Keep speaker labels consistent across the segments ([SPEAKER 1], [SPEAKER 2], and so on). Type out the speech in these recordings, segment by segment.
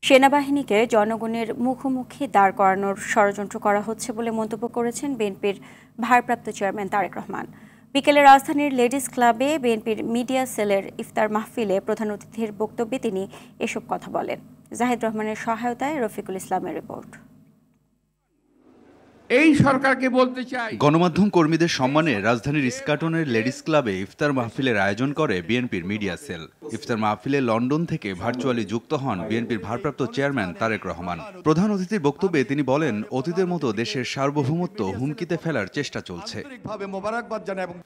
[SPEAKER 1] সেনাবাহিনীকে জনগণের মুখোমুখি দাঁড় করানোর ষড়যন্ত্র করা হচ্ছে বলে মন্তব্য করেছেন বিএনপির ভারপ্রাপ্ত চেয়ারম্যান তারেক রহমান। বিকেলে রাজধানীর লেডিস ক্লাবে বিএনপির মিডিয়া সেলের ইফতার মাহফিলে প্রধান অতিথির বক্তব্যে তিনি এসব কথা বলেন। জাহিদ রহমানের সহায়তায় রফিকুল ইসলামের রিপোর্ট।
[SPEAKER 2] এই সরকারকে বলতে চাই,
[SPEAKER 3] গণমাধ্যম কর্মীদের সম্মানে রাজধানীর ইস্কাটনের লেডিস ক্লাবে ইফতার মাহফিলের আয়োজন করে বিএনপির মিডিয়া সেল। ইফতার মাহফিলে লন্ডন থেকে ভার্চুয়ালি যুক্ত হন বিএনপির ভারপ্রাপ্ত চেয়ারম্যান তারেক রহমান। প্রধান অতিথির বক্তব্যে তিনি বলেন, অতীতের মতো দেশের সার্বভৌমত্ব হুমকিতে ফেলার চেষ্টা চলছে।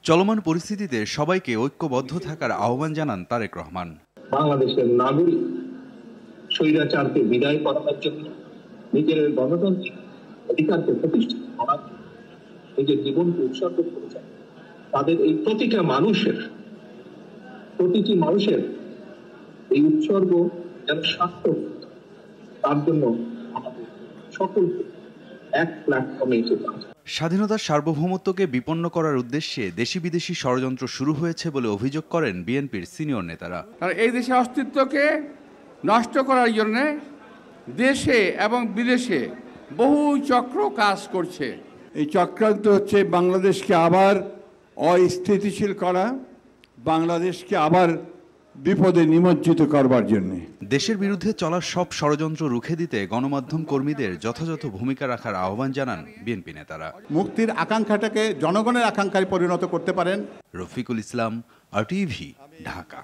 [SPEAKER 3] চলমান পরিস্থিতিতে সবাইকে ঐক্যবদ্ধ থাকার আহ্বান জানান তারেক রহমান।
[SPEAKER 4] বাংলাদেশের নাগরিক স্বৈরাচারকে বিদায় করার জন্য নিজের গণতান্ত্রিক অধিকারকে প্রতিষ্ঠা করার নিজের জীবনকে উৎসর্গ করেছেন। তাদের এই প্রতিটি মানুষের এই উৎসর্গ যেন সার্থক, তার জন্য আমাদের সকলকে এক প্ল্যাটফর্মে এসে
[SPEAKER 3] স্বাধীনতার সার্বভৌমত্বকে বিপন্ন করার উদ্দেশ্যে দেশি বিদেশি ষড়যন্ত্র শুরু হয়েছে বলে অভিযোগ করেন বিএনপির সিনিয়র নেতারা।
[SPEAKER 2] এই দেশের অস্তিত্বকে নষ্ট করার জন্য দেশে এবং বিদেশে বহু চক্র কাজ করছে।
[SPEAKER 5] এই চক্রান্ত হচ্ছে বাংলাদেশকে আবার অস্থিতিশীল করা, বাংলাদেশকে আবার বিপদে নিমজ্জিত করবার জন্য।
[SPEAKER 3] দেশের বিরুদ্ধে চলা সব ষড়যন্ত্র রুখে দিতে গণমাধ্যম কর্মীদের যথাযথ ভূমিকা রাখার আহ্বান জানান বিএনপি নেতারা।
[SPEAKER 5] মুক্তির আকাঙ্ক্ষাটাকে জনগণের আকাঙ্ক্ষায় পরিণত করতে পারেন।
[SPEAKER 3] রফিকুল ইসলাম, RTV, ঢাকা।